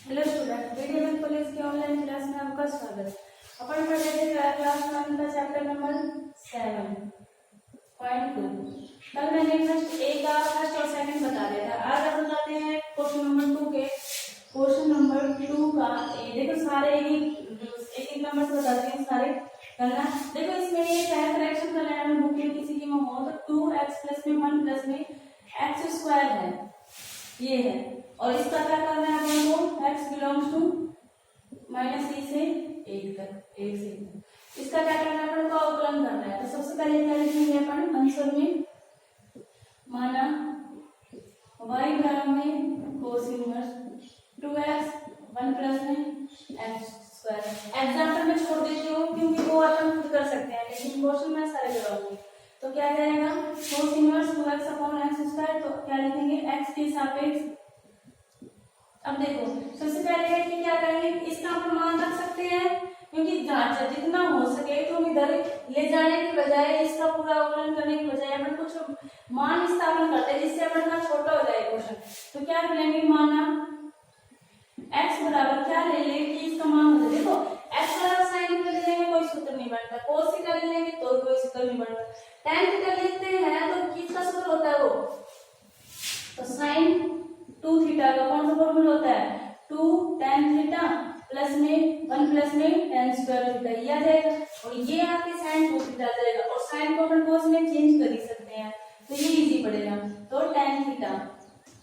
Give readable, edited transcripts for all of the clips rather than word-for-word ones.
Hello student, video college के online class में आपका स्वागत है। अपन पढ़ रहे थे क्लास 1 का चैप्टर नंबर 7.2। कल मैंने फर्स्ट ए का फर्स्ट और सेकंड बता दिया था। आज हम बताते हैं क्वेश्चन नंबर 2 के क्वेश्चन नंबर 2 का ए। देखो सारे एक नंबर से बताते हैं सारे करना। देखो इसमें ये क्या करेक्शन करना है, हमें बुक में किसी की में हो तो 2x प्लस में 1 प्लस में x स्क्वायर है, ये है। और इसका क्या करना है अपन को, x बिलोंग्स टू -e से 1 तक, 1 से 1। इसका क्या करना है अपन को, अवकलन करना है। तो सबसे पहले क्या लिखेंगे अपन आंसर में, माना y बराबर में cos इनवर्स 2x 1 प्लस में x स्क्वायर। एग्जांपल में छोड़ देती हूँ क्योंकि वो अपन खुद कर सकते हैं, लेकिन क्वेश्चन में सारे कराऊंगी। तो क्या जाएगा, cos inverse 2x upon x square. तो क्या लिखेंगे, x के सापेक्ष। अब देखो सबसे पहले कि क्या करेंगे, इसका अपन मान रख सकते हैं क्योंकि जितना हो सके तो इधर ले जाने की बजाय, इसका पूरा अवकलन करने की बजाय अपन कुछ मान स्थापन करते हैं जिससे अपन का छोटा हो जाए क्वेश्चन। तो क्या लेंगे, माना x बराबर क्या ले लेंगे कि इसका मान हो जाए। देखो x बराबर sin थीटा ले लेंगे, कोई सूत्र नहीं बनता। cos थीटा ले लेंगे तो कोई सूत्र नहीं बनता। tan थीटा लेते हैं तो किसका सूत्र होता है वो, तो sin 2 थीटा का कौन सा फॉर्मूला होता है, 2 tan थीटा प्लस में 1 प्लस में tan स्क्वायर थीटा, ये आ जाएगा। और ये आपके sin 2 थीटा आ जाएगा। और sin को अपन cos में चेंज कर ही सकते हैं, तो ये इजी पड़ेगा। तो tan थीटा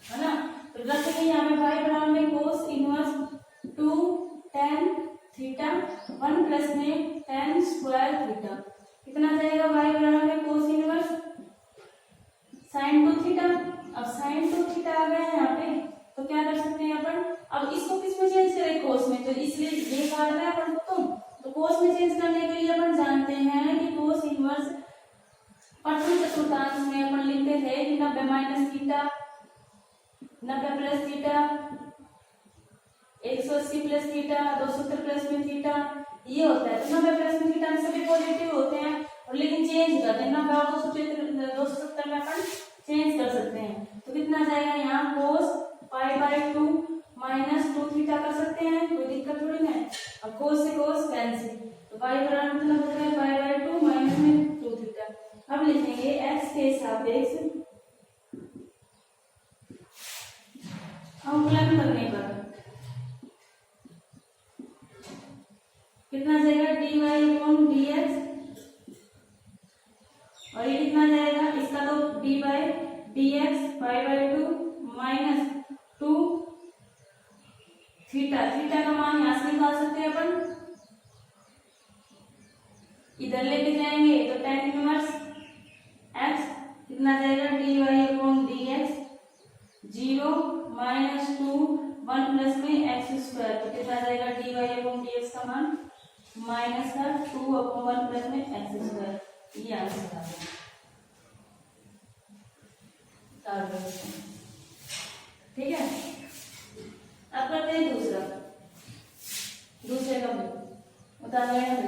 है ना, तो रखेंगे यहाँ पे y बराबर में cos inverse 2 tan theta 1 plus में tan स्क्वायर थीटा। कितना जाएगा, y बराबर में cos इनवर्स sin 2 थीटा। अब sin 2 थीटा आ गया है यहाँ पे, तो क्या कर सकते हैं अपन, अब इसको किस में चेंज करें, cos में। तो इसलिए ये काटना है अपन को, तो cos में चेंज करने के लिए अपन जानते हैं कि cos इनवर्स प्रथम चतुर्थांश में अपन लिखते थे कि 90 minus theta, 90 plus theta, 180 plus theta, 270 plus में थीटा, ये होता है। तो 90 प्लस में थीटा सभी पॉजिटिव होते हैं, और लेकिन चेंज करते हैं 90 और 270 में अपन चेंज कर सकते हैं। तो कितना जाएगा यहाँ, cos π/2 माइनस 2 थीटा कर सकते हैं, कोई दिक्कत थोड़ी है। अब cos से cos कैंसिल, तो y बराबर मतलब हो जाएगा π/2 माइनस में 2 थीटा। अब लिखेंगे x के सापेक्ष अवकलन करने पर कितना जाएगा, dy/dx। और ये कितना जाएगा, इसका तो d/dx π/2 माइनस 2 थीटा। थीटा का मान यहाँ से निकाल सकते हैं अपन, इधर लेके जाएंगे तो tan इनवर्स x कितना जाएगा, dy/dx 0 माइनस 2 1 प्लस में x स्क्वायर। तो कितना जाएगा, dy/dx का मान माइनस का 2/1 प्लस में x स्क्वायर। ये आंसर आ गया। ठीक है, अब करते हैं दूसरे का भी उदाहरण।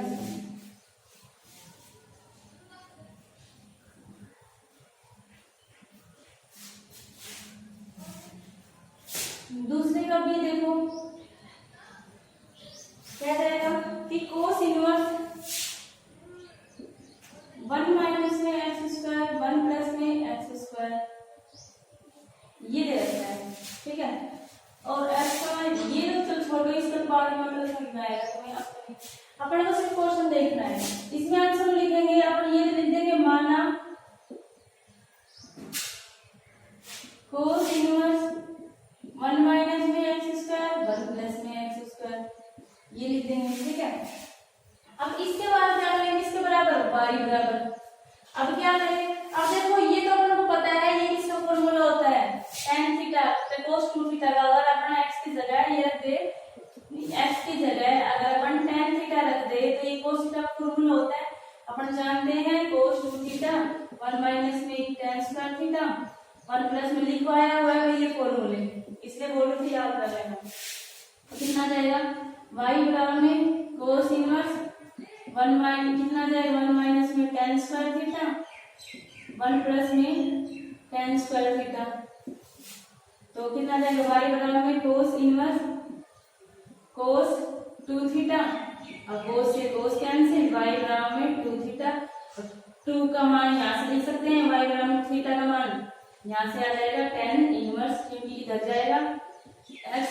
दूसरे का भी देखो क्या जाएगा कि cos इनवर्स 1 माइनस में x स्क्वायर 1 प्लस में x स्क्वायर, ये दे रखा है। ठीक है, और x का ये तो चल छोड़ो, इसका बाद में मतलब समझ में आएगा। तो अपन को सिर्फ क्वेश्चन देखना है, इसमें आंसर लिखेंगे अपन। ये लिख देंगे, माना cos इनवर्स 1 माइनस में x स्क्वायर 1 प्लस में x स्क्वायर, ये लिख देंगे। ठीक है, अब इसके बाद क्या करेंगे, इसके बराबर y बराबर। अब क्या करेंगे, अब देखो ये तो अपन को पता है ये किसका फॉर्मूला होता है, tan थीटा तो cos 2 थीटा का। अगर अपन x की जगह ये रख दे, x की जगह अगर अपन tan थीटा रख दे तो ये cos थीटा का फॉर्मूला होता है। अपन जानते हैं cos 2 थीटा 1 माइनस में tan स्क्वायर थीटा 1 प्लस में लिखवाया हुआ है ये फॉर्मूले, इसलिए बोल रही थी याद कर लेना। तो कितना जाएगा, y बराबर में cos इनवर्स 1 माइनस कितना जाएगा, 1 माइनस में tan स्क्वायर थीटा 1 प्लस में tan स्क्वायर थीटा। तो कितना जाएगा, y बराबर में cos इनवर्स कोस 2 थीटा, और कोस से कोस कैंसिल, y बराबर में 2 थीटा, 2 का मान यहाँ से लिख सकते हैं, y बराबर में थीटा का मान यहाँ से आ जाएगा tan इनवर्स, क्योंकि इधर जाएगा x,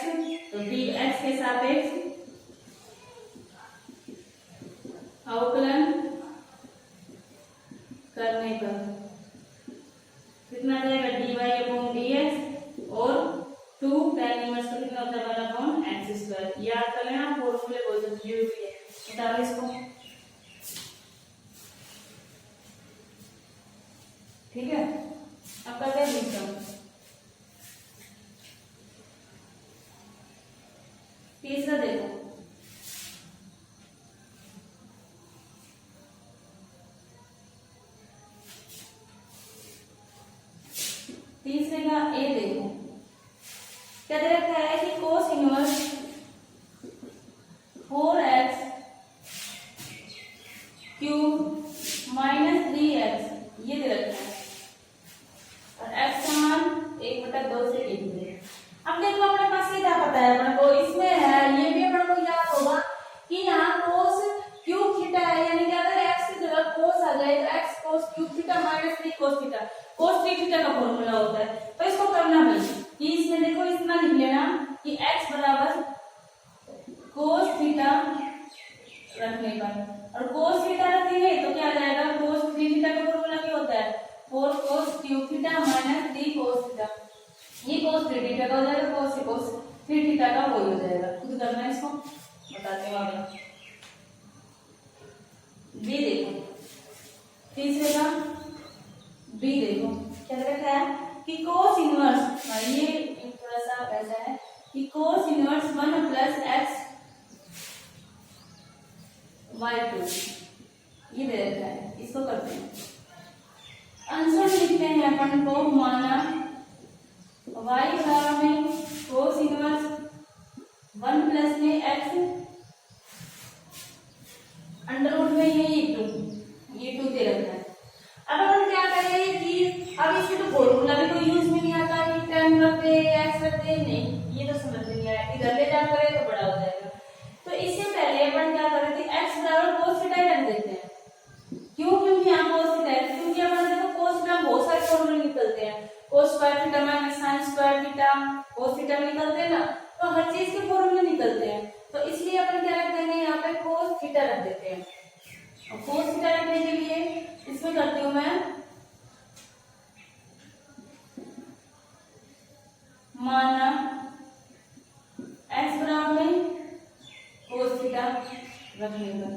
तो dx के सापेक्ष अवकलन करने पर कितना जाएगा dy अपॉन dx, और 2 tan इनवर्स का कितना होता है 1 अपॉन x स्क्वायर। याद कर लेना, फॉर्मूले बहुत जरूरी है। बताओ इसको, ठीक है। अब करते हैं दूसरा, तीसरा देखो, तीसरे का ए देखो, क्या दे रखा है कि cos inverse 4x cube minus 3x ये दे रखा है, और x का मान 1/2 से 1 दे। अब देखो अपने पास ये क्या पता है अपने को, इसमें है ये भी अपने को याद होगा कि यहाँ कोस क्यूब थीटा है, यानी कि अगर x की जगह कोस आ जाए तो x cos cube theta minus 3 cos theta, cos 3 theta का फॉर्मूला होता है। तो इसको करना भाई कि इसमें देखो इतना लिख लेना कि x बराबर कोस थीटा रखने पर, और कोस थीटा रखेंगे तो क्या आ जाएगा, कोस 3 थीटा का फॉर्मूला क्या होता है 4 कोस cube theta minus 3 cos theta, ये कोस 3 थीटा का हो जाएगा, कोस से कोस 3 थीटा का वही हो जाएगा। खुद करना है इसको, बताते हैं आगे। बी देखो, तीसरे का बी देखो, क्या रखा है कि कोस इनवर्स, ये थोड़ा सा ऐसा है कि cos inverse 1 plus x y2 ये दे रखा है। इसको करते हैं, आंसर लिखते हैं अपन को, माना y बराबर में कोस इनवर्स 1 प्लस में x अंडर रूट में ये 2 दे रखा है। अब अपन क्या करें कि अब इसके तो फॉर्मूला भी कोई यूज में नहीं आता कि tan रखते x रखते, नहीं ये तो समझ नहीं आया, इधर ले जा करें तो बड़ा हो जाएगा। तो इससे पहले अपन क्या कर रहे थे, x बराबर cos थीटा रख देते हैं। क्यों, क्योंकि यहाँ cos थीटा है, क्योंकि अपन देखो cos थीटा बहुत सारे फॉर्मूले निकलते हैं, cos square theta minus sin square theta, cos theta निकलते हैं ना, तो हर चीज के फॉर्मूले निकलते हैं। तो इसलिए अपन क्या रख देंगे, यहाँ पे cos थीटा रख देते हैं। और cos थीटा रखने के लिए इसमें करती हूँ मैं, माना x बराबर में cos थीटा रखने पर,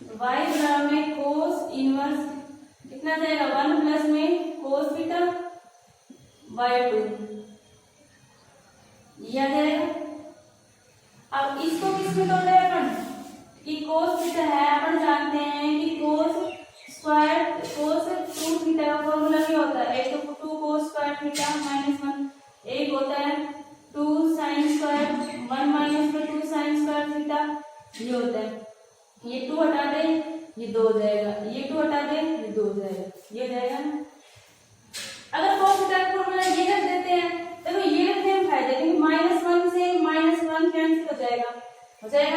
y बराबर में cos इनवर्स कितना जाएगा 1 प्लस में cos थीटा y2 ये आ जाएगा। अब इसको किसमें तोड़ रहे हैं अपन कि cos थीटा है, अपन जानते हैं कि cos स्क्वायर cos 2 थीटा का फॉर्मूला क्या होता है, एक तो 2 cos स्क्वायर थीटा माइनस 1, एक होता है 2 sin square 1 minus 2 sin square theta, ये होता है। ये 2 हटा दे ये 2 हो जाएगा, ये 2 हटा दे ये 2 हो जाएगा, ये हो जाएगा ना। अगर cos थीटा का फॉर्मूला ये रख देते हैं, देखो ये रखने में फायदा है क्योंकि -1 से -1 कैंसिल हो जाएगा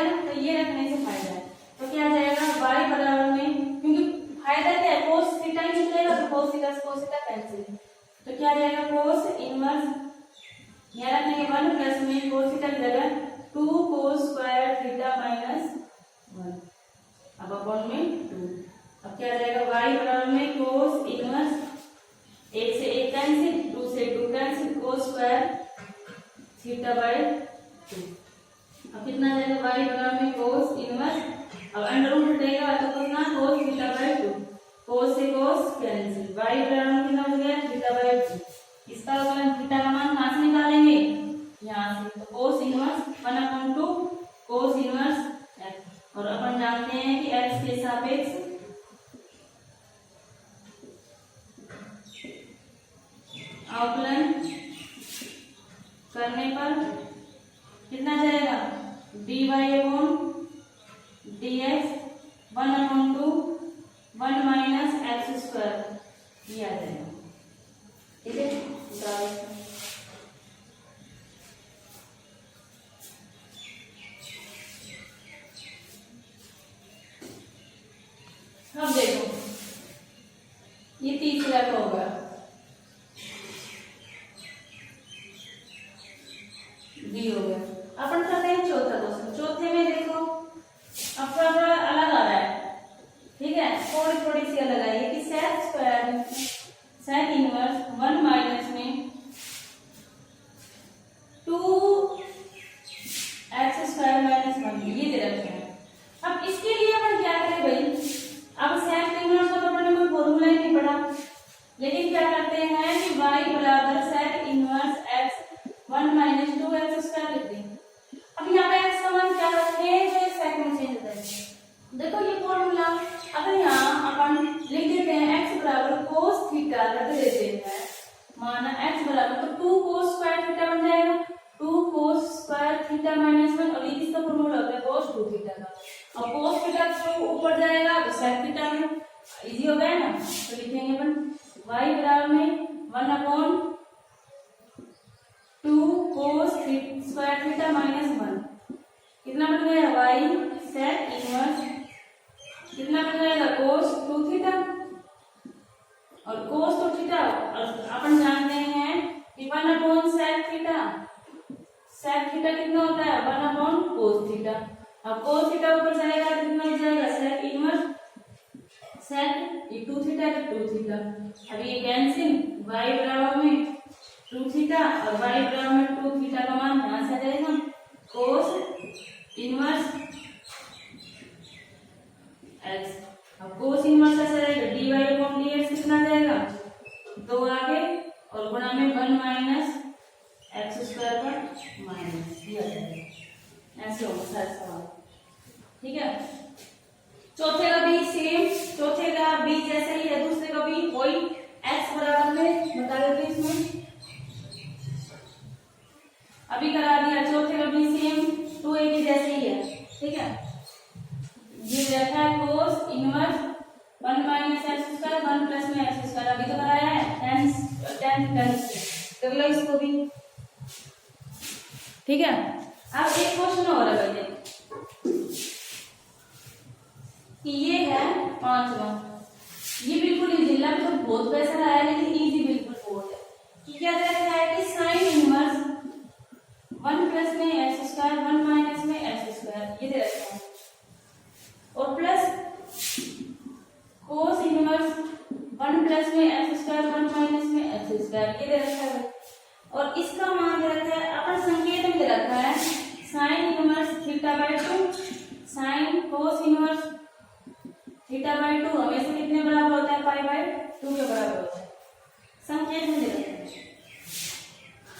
ना, तो ये रखने से फायदा है। तो क्या आ जाएगा y बराबर में, क्योंकि फायदा क्या है cos थीटा ही निकलेगा, तो cos थीटा कैंसिल, तो क्या आ जाएगा cos इनवर्स यहाँ रखने के 1 प्लस में cos थीटा की जगह 2 cos स्क्वायर थीटा माइनस 1, अब अपॉन में 2। अब क्या आ जाएगा y बराबर में cos इनवर्स 1 से 1 कैंसिल, 2 से 2 cancel, cos square theta by 2। अब कितना आ जाएगा y बराबर में cos इनवर्स, अब अंडर रूट हटेगा तो कितना cos थीटा बाय 2, cos से cos कैंसिल, y बराबर में कितना हो गया थीटा बाय 2। इसका अवकलन थीटा का मान कहाँ से निकालेंगे, यहाँ से, तो cos inverse 1/2 cos inverse x, और अपन जानते हैं कि x के सापेक्ष अवकलन करने पर कितना जाएगा dy upon dx 1/2 1 minus x square ये आ जाएगा, ठीक है। बी हो गया। अपन करते हैं चौथा क्वेश्चन। चौथे में देखो अब थोड़ा थोड़ा अलग आ रहा है, ठीक है, थोड़ी थोड़ी सी अलग आई है कि sec square sec inverse 1 minus में 2x स्क्वायर माइनस 1 ये दे रखे हैं। अब इसके लिए अपन क्या करें भाई, अब सेक इनवर्स का तो अपन ने कोई फॉर्मूला ही नहीं पढ़ा, लेकिन क्या करते हैं कि y बराबर sec inverse x 1 minus 2x square लिखते हैं। अब यहाँ पे x का मान क्या रखे हैं जो सेक में चेंज होता है। देखो ये फॉर्मूला अगर यहाँ अपन लिख देते हैं x बराबर cos थीटा रख देते हैं, माना x बराबर तो 2 cos स्क्वायर थीटा बन जाएगा, 2 cos स्क्वायर थीटा माइनस 1 और ये किसका फॉर्मूला होता है cos 2 थीटा का। अब cos थीटा तो ऊपर जाएगा तो sec थीटा में इजी हो गया ना, तो लिखेंगे अपन y बराबर में 1/2 cos स्क्वायर थीटा माइनस 1 कितना बन गया y sec इनवर्स कितना बन जाएगा cos 2 थीटा और cos 2 थीटा और अपन जानते हैं कि 1/sec थीटा, sec थीटा कितना होता है 1/cos थीटा। अब cos थीटा ऊपर जाएगा कितना हो जाएगा sec इनवर्स sec ये 2 थीटा तो 2 थीटा। अब ये कैंसिल y बराबर में 2 थीटा और y बराबर में 2 थीटा का मान यहाँ से आ जाएगा cos इनवर्स x। अब cos इनवर्स ऐसा रहेगा dy/dx कितना जाएगा 2 आगे और गुणा में 1 माइनस x स्क्वायर पर माइनस ये आ जाएगा। ऐसे होगा सारा सवाल, ठीक है। चौथे का भी सेम, चौथे का भी जैसे ही है, दूसरे का भी वही x बराबर में बता देते इसमें अभी करा दिया। चौथे का भी सेम 2a की जैसे ही है, ठीक है। ये रखा है cos inverse 1 minus x square 1 plus में x स्क्वायर अभी तो कराया है 10 कर लो इसको भी, ठीक है। अब एक क्वेश्चन और है भैया कि ये है 5वां, ये बिल्कुल इजी लग तो बहुत पैसा आया लेकिन इजी बिल्कुल बहुत है कि क्या दे रखा है कि sin इनवर्स 1 प्लस में x स्क्वायर 1 माइनस में x स्क्वायर ये दे रखा है और प्लस cos इनवर्स 1 प्लस में x स्क्वायर 1 माइनस में x स्क्वायर ये दे रखा है और इसका मान दे रखा है अपन संकेत में दे रखा है sin inverse थीटा/2 sin cos inverse थीटा/2 हमेशा कितने बराबर होता है पाई/2 के बराबर होता है, संकेत में दे रखा है।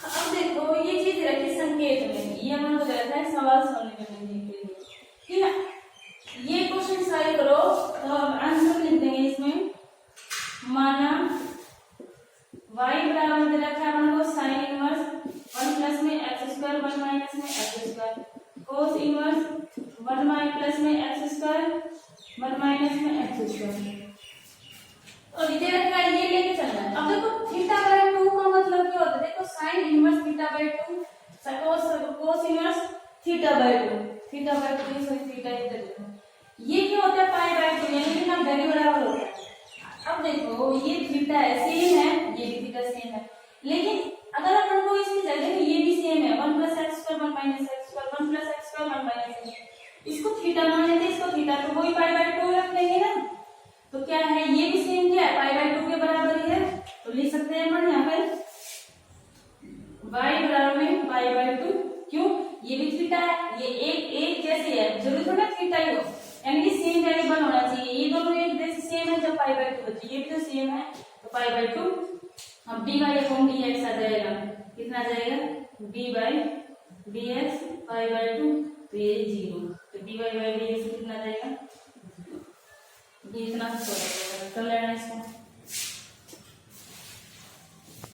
अब देखो ये चीज रखी संकेत में, ये अपन को दे रखा है सवाल सॉल्व करने के लिए, ठीक है। ये क्वेश्चन सॉल्व करो तो अब आंसर लिख देंगे इसमें, माना y बराबर दे रखा है अपन को sin इनवर्स 1 प्लस में x स्क्वायर 1 माइनस में x square cos inverse 1 plus में x स्क्वायर 1 माइनस में x स्क्वायर और इधर रखा है ये लेके चलना है। अब देखो थीटा/2 का मतलब क्या होता है, देखो sin inverse थीटा/2 cos inverse थीटा/2 sorry theta इधर देखो ये क्या होता है पाई/2 यानी कि ना वेरी बराबर होता है। अब देखो ये थीटा है सेम है, ये भी थीटा सेम है, लेकिन अगर अपन को इसकी जगह ये भी सेम है 1 plus x square 1 minus x square 1 plus x square 1 minus x, इसको थीटा मान लेते इसको थीटा तो वही पाई/2 रख लेंगे ना, तो क्या है ये भी सेम क्या है पाई/2 के बराबर ही है, तो लिख सकते हैं अपन यहाँ पे y बराबर में पाई/2 क्यों ये भी थीटा है, ये एक जैसे है जरूरी थोड़ा थीटा ही हो यानी सेम वेरिएबल होना चाहिए, ये दोनों एक जैसे सेम है जब पाई/2 बचे ये भी तो सेम है तो पाई/2। अब dy/dx आ जाएगा कितना आ जाएगा dy/dx पाई/2 तो ये 0 तो dy/dx कितना आ जाएगा ये इतना कर लेना इसको।